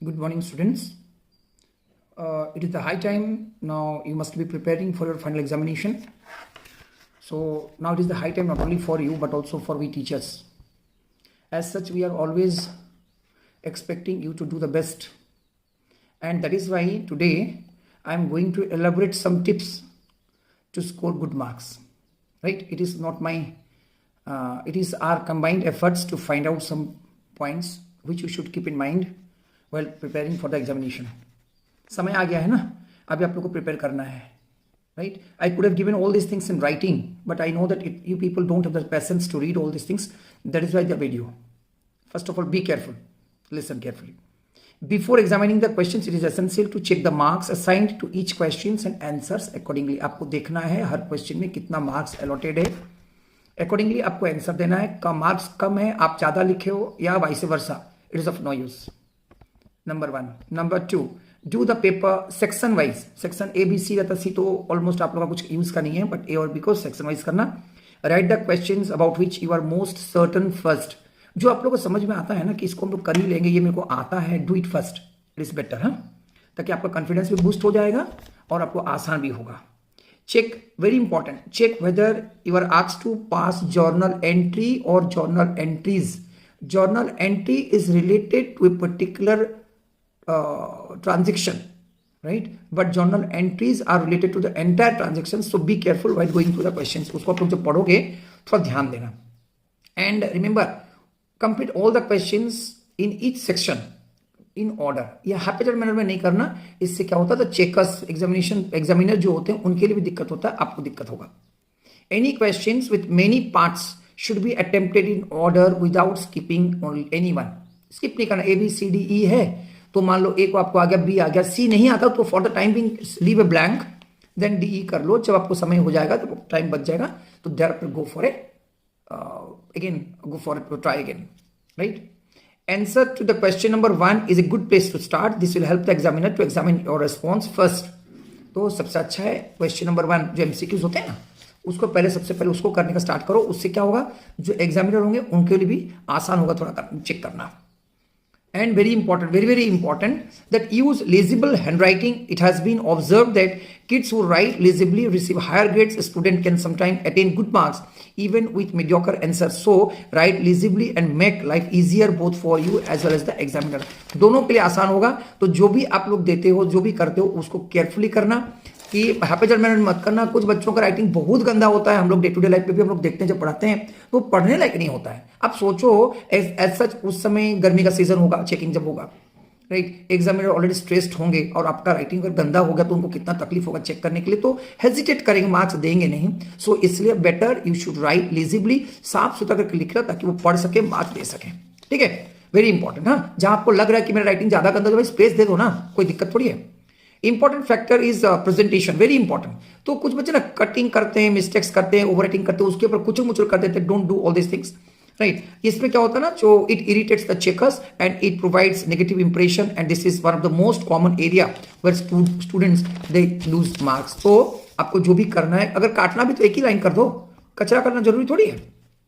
Good morning, students. It is the high time now. You must be preparing for your final examination. So now it is the high time not only for you but also for we teachers. As such, we are always expecting you to do the best, and that is why today I am going to elaborate some tips to score good marks. Right? It is not my. It is our combined efforts to find out some points which you should keep in mind while preparing for the examination. समय आ गया है ना, अभी आप लोग को prepare करना है. Right? I could have given all these things in writing, but I know that you people don't have the patience to read all these things. That is why the video. First of all, be careful. Listen carefully. Before examining the questions, it is essential to check the marks assigned to each questions and answers accordingly. आपको देखना है हर question में कितना marks allotted है. Accordingly आपको answer देना है. कम marks कम है, आप ज़्यादा लिखे हो या vice versa, it is of no use. Number 1. Number 2, do the paper section wise. Section A B C रहता, सी तो ऑलमोस्ट आप लोग का कुछ यूज का नहीं है, बट ए और बी को सेक्शन वाइज करना. Write the questions about which you are most certain first. जो आप लोग को समझ में आता है ना कि इसको हम लोग कर ही लेंगे, ये मेरे को आता है, do it first. It is better. ताकि आपका कॉन्फिडेंस भी बूस्ट हो जाएगा और आपको आसान भी होगा. Check, very important, check whether you are asked to pass journal entry और journal entries. Journal entry is related to a particular transaction, right? But journal entries are related to the entire transaction, so be careful while going through the questions. उसको आप लोग जब पढ़ोगे थोड़ा ध्यान देना. And remember, complete all the questions in each section in order. ये हैपेचर manner में नहीं करना. इससे क्या होता है, तो चेकर्स एग्जामिनर जो होते हैं उनके लिए भी दिक्कत होता है, आपको दिक्कत होगा. Any questions with many parts should be attempted in order without skipping any one. Skip नहीं करना. A B C D E है तो मान लो ए को आपको आ गया, बी आ गया, सी नहीं आता तो for the time being leave a blank, then D E कर लो. जब आपको समय हो जाएगा तो टाइम बच जाएगा तो देयर पर go for a again, go for it, try again. Right? Answer to the question number 1 is a good place to start. This will help the examiner to examine your response first. तो सबसे अच्छा है question number 1 जो MCQs होते हैं ना, उसको पहले सबसे पहले उसको करने का स्टार्ट करो. उससे क्या होगा, जो एग्जामिनर होंगे उनके लिए भी आसान होगा थोड़ा चेक करना. And very important, very, very important, that use legible handwriting. It has been observed that kids who write legibly receive higher grades. A student can sometimes attain good marks even with mediocre answers. So, write legibly and make life easier both for you as well as the examiner. दोनों के लिए आसान होगा. तो जो भी आप लोग देते हो, जो भी करते हो, उसको केयरफुली करना कि हैपेचर मैनर मत करना. कुछ बच्चों का राइटिंग बहुत गंदा होता है. हम लोग डे टू डे लाइफ पे भी हम लोग देखते हैं, जब पढ़ाते हैं तो पढ़ने लायक नहीं होता है. आप सोचो एज सच उस समय गर्मी का सीजन होगा, चेकिंग जब होगा, राइट, एग्जामिनर ऑलरेडी स्ट्रेस्ड होंगे और आपका राइटिंग अगर गंदा हो गया तो उनको कितना तकलीफ होगा चेक करने के लिए. तो हेजिटेट करेंगे, मार्क्स देंगे नहीं. सो इसलिए बेटर यू शुड राइट लीजिबली, साफ सुथरा करके लिखना ताकि वो पढ़ सके, मार्क्स दे सके. ठीक है, वेरी इंपॉर्टेंट. हाँ, जहां आपको लग रहा है कि मेरा राइटिंग ज्यादा गंदा, तो भाई स्पेस दे दो ना, कोई दिक्कत थोड़ी है. Important factor is presentation, very important. तो कुछ बच्चे ना कटिंग करते हैं, मिस्टेक्स करते हैं, ओवर राइटिंग करते हैं, उसके ऊपर कुचल मुचल कर देते हैं. Don't do all this things, right. इसमें क्या होता है ना, जो it irritates the checkers and it provides negative impression, and this is one of the most common area where students they lose marks. तो आपको जो भी करना है, अगर काटना भी तो एक ही लाइन कर दो, कचरा करना जरूरी थोड़ी है.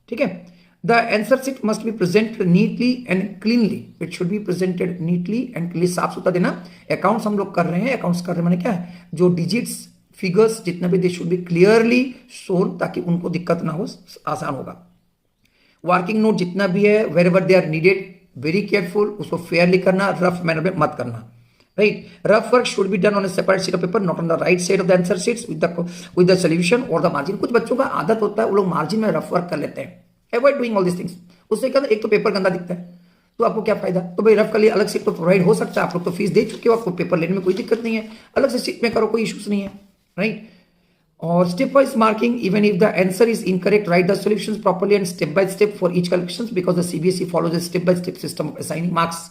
ठीक है. The answer sheet must be presented neatly and cleanly. It should be presented neatly and cleanly. साफ सुथरा देना. अकाउंट्स हम लोग कर रहे हैं, अकाउंट्स कर रहे हैं मैंने क्या है, जो डिजिट्स फिगर्स जितना भी, दे शुड बी क्लियरली शोन ताकि उनको दिक्कत ना हो, आसान होगा. वर्किंग नोट जितना भी है, wherever they are needed, very careful, उसको फेयरली करना, रफ मैनर में मत करना. Right? Rough work should be done on a separate sheet of paper, not on the right side of the answer sheets with the solution और the margin. कुछ बच्चों का आदत होता है, वो लोग मार्जिन में रफ वर्क कर लेते हैं. Avoid doing all these things. उससे क्या, एक तो पेपर गंदा दिखता है, तो आपको क्या फायदा. तो भाई रफ के लिए अलग सीट तो प्रोवाइड हो सकता है, आप लोग तो फीस दे चुके हो, आपको पेपर लेने में कोई दिक्कत नहीं है, अलग से सीट में करो, कोई इश्यूज नहीं है. राइट? और step wise marking, even if the answer is incorrect, right the solutions properly and step by step for each collections, because the CBSE follows a step by step system of assigning marks.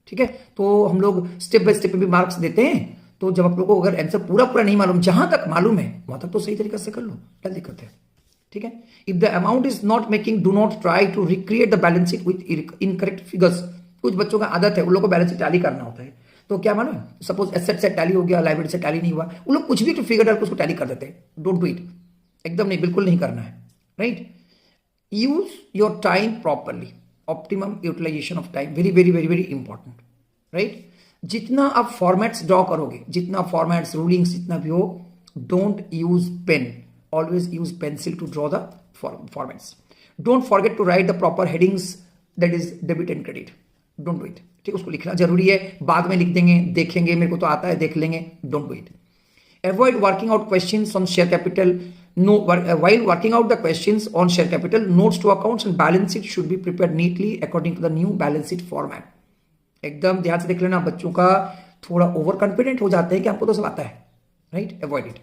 ठीक है. तो हम लोग step by step में भी marks देते हैं. तो जब आप लोगों को अगर आंसर पूरा नहीं मालूम, जहां तक मालूम है वहां तक तो सही तरीके से कर लो, क्या दिक्कत है. ठीक है. If the amount is not making, do not try to recreate the balance sheet with incorrect figures. कुछ बच्चों का आदत है, उन लोगों को बैलेंस शीट टैली करना होता है. तो क्या मालूम, सपोज एसेट से टैली हो गया, लायबिलिटी से टैली नहीं हुआ, वो लोग कुछ भी तो फिगर डाल के उसको टैली कर देते हैं. डोंट डू इट, एकदम नहीं, बिल्कुल नहीं करना है. Right? Use your time properly, optimum utilization of time, very very very very important. Right? जितना आप फॉर्मेट्स ड्रॉ करोगे, जितना फॉर्मेट्स, रूलिंग्स जितना भी हो, don't use pen, always use pencil to draw the formats. Don't forget to write the proper headings, that is debit and credit. Don't do it. ठीक, उसको लिखना जरूरी है, बाद में लिख देंगे, देखेंगे, मेरे को तो आता है, देख लेंगे. Don't do it. Avoid working out questions on share capital. No, while working out the questions on share capital, notes to accounts and balance sheet should be prepared neatly according to the new balance sheet format. एकदम ध्यान से देख लेना. बच्चों का थोड़ा over confident हो जाते हैं कि हमको तो सब आता है, right? Avoid it.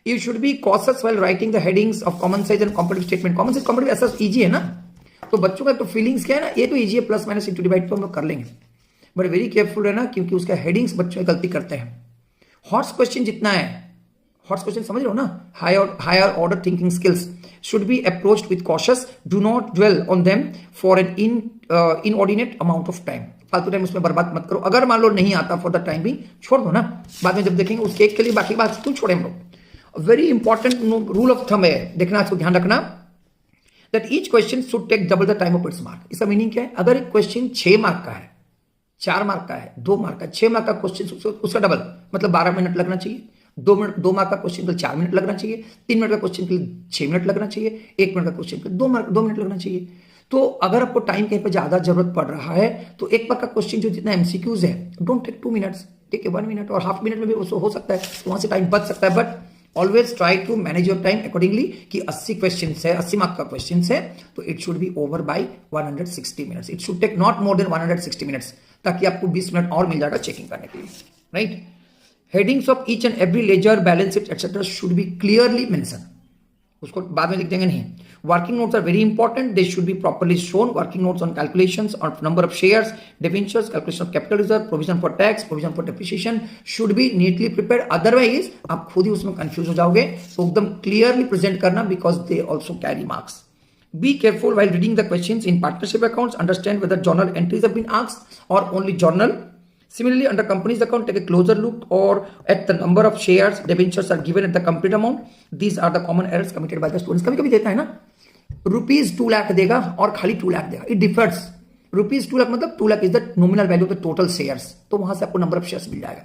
You should be cautious while writing the headings of common size and competitive statement. Common size, competitive ऐसा इजी है ना, तो बच्चों का तो फीलिंग्स क्या है ना, ये तो इजी है, प्लस माइनस इंटू डिवाइड तो हम लोग कर लेंगे, बट वेरी केयरफुल रहना क्योंकि उसका हेडिंग्स बच्चों गलती करते हैं. हॉट्स क्वेश्चन जितना है, हॉट्स क्वेश्चन समझ रहे हो ना, higher order thinking skills should be approached with cautious. Do not dwell on them for an inordinate amount of time. फालतू टाइम उसमें बर्बाद मत करो. अगर मान लो नहीं आता फॉर द टाइम भी छोड़ दो ना, बाद में जब देखेंगे उसके एक के लिए, बाकी बात क्यों छोड़े हम लोग. Very important rule of thumb है, देखना, इसको ध्यान रखना, that each question should take double the time of its mark. इसका मीनिंग क्या है? अगर एक क्वेश्चन 6 मार्क का है, 4 मार्क का है, 2 मार्क का, 6 मार्क का क्वेश्चन, उसका डबल मतलब 12 मिनट लगना चाहिए. 2 मार्क का क्वेश्चन के लिए 4 मिनट लगना चाहिए. 3 मिनट का क्वेश्चन के लिए 6 मिनट लगना चाहिए. 1 मिनट का क्वेश्चन के लिए 2 मिनट लगना चाहिए. तो अगर आपको टाइम कहीं पर ज्यादा जरूरत पड़ रहा है तो 1 मार्क का क्वेश्चन जो जितना एमसीक्यूज है, डोंट टेक 2 मिनट्स, ठीक है, 1 मिनट और हाफ मिनट में भी हो सकता है, वहां से टाइम बच सकता है. But always try to manage your time accordingly कि 80 क्वेश्चन है, 80 मार्क का क्वेश्चन है, तो it should be over by 160 minutes. It should take not more than 160 minutes, ताकि आपको 20 मिनट और मिल जाएगा चेकिंग करने के लिए, right? Headings of each and every ledger, balance sheet etcetera should be clearly mention. उसको बाद में लिख देंगे नहीं. Working notes are very important, they should be properly shown. Working notes on calculations on number of shares, debentures, calculation of capital reserve, provision for tax, provision for depreciation should be neatly prepared. Otherwise आप खुद ही उसमें confuse हो जाओगे. तो एकदम clearly present करना, because they also carry marks. Be careful while reading the questions in partnership accounts. Understand whether journal entries have been asked or only journal. Similarly, under company's account, take a closer look or at the number of shares, debentures are given at the complete amount. These are the common errors committed by the students. कभी कभी देता है ना, ₹2 लाख देगा और खाली 2 लाख देगा. It differs. ₹2 lakh मतलब 2 lakh is the nominal value of the total shares. तो वहां से आपको नंबर ऑफ शेयर्स मिल जाएगा.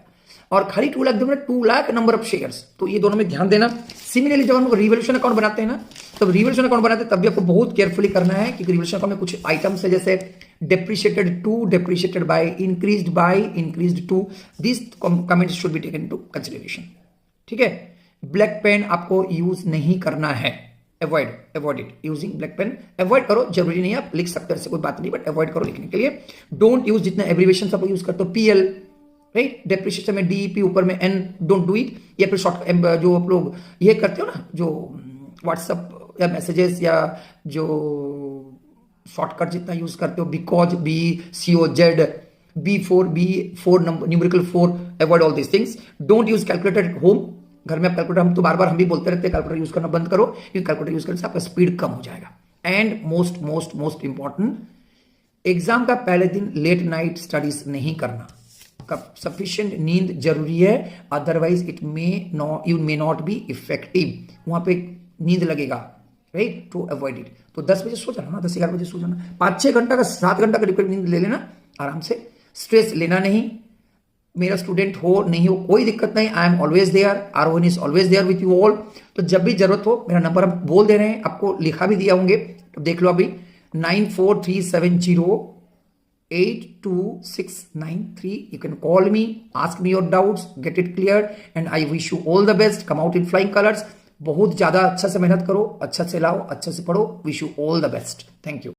और खाली 2 लाख देना, 2 लाख नंबर ऑफ शेयर्स. तो ये दोनों में ध्यान देना. सिमिलरली जब हम लोग रिवोल्यूशन अकाउंट बनाते हैं ना, तब रिवोल्यूशन अकाउंट बनाते हैं तब भी आपको बहुत केयरफुली करना है, क्योंकि रिवोल्यूशन अकाउंट में कुछ आइटम्स है जैसे depreciated to, depreciated by, increased to. This comments should be taken into consideration. ठीक है. ब्लैक पेन आपको यूज नहीं करना है. Avoid it. Using black pen avoid करो. जरूरी नहीं है, आप लिख सकते हो, ऐसे कोई बात नहीं, बट अवॉइड करो लिखने के लिए. डोंट यूज जितना एब्रीविएशन आप यूज करते हो, PL, राइट, डेप्रिशिएशन में DEP, ऊपर में N, डोंट डू इट. या फिर शॉर्ट जो आप लोग ये करते हो ना, जो व्हाट्सएप या मैसेजेस या जो शॉर्टकट जितना यूज करते हो, because, BCOZ, B4 number, numerical 4, avoid all these things. Don't use calculator at home. घर में आप कैलकुलेटर, हम तो बार बार हम भी बोलते रहते हैं कैलकुलेटर यूज करना बंद करो, क्योंकि कैलकुलेटर यूज करने से आपका स्पीड कम हो जाएगा. एंड मोस्ट इंपॉर्टेंट, एग्जाम का पहले दिन लेट नाइट स्टडीज नहीं करना. सफिशिएंट नींद जरूरी है, otherwise you may not be effective. वहां पे नींद लगेगा, राइट, टू अवॉइड इट. तो 10 बजे सो जाना ना, 10-11 बजे सो जाना. 5-6 घंटा का, 7 घंटा का रिक्वायर्ड नींद ले लेना आराम से. स्ट्रेस लेना नहीं. मेरा स्टूडेंट हो नहीं हो कोई दिक्कत नहीं, I am always there. Arohan is always there with you all. तो जब भी जरूरत हो, मेरा नंबर हम बोल दे रहे हैं, आपको लिखा भी दिया होंगे, तो देख लो अभी, 9437082693. You can call me, ask me your doubts, get it cleared, and I wish you all the best. Come out in flying colors. बहुत ज्यादा अच्छा से मेहनत करो, अच्छा से लाओ, अच्छा से पढ़ो. Wish you all the best. Thank you.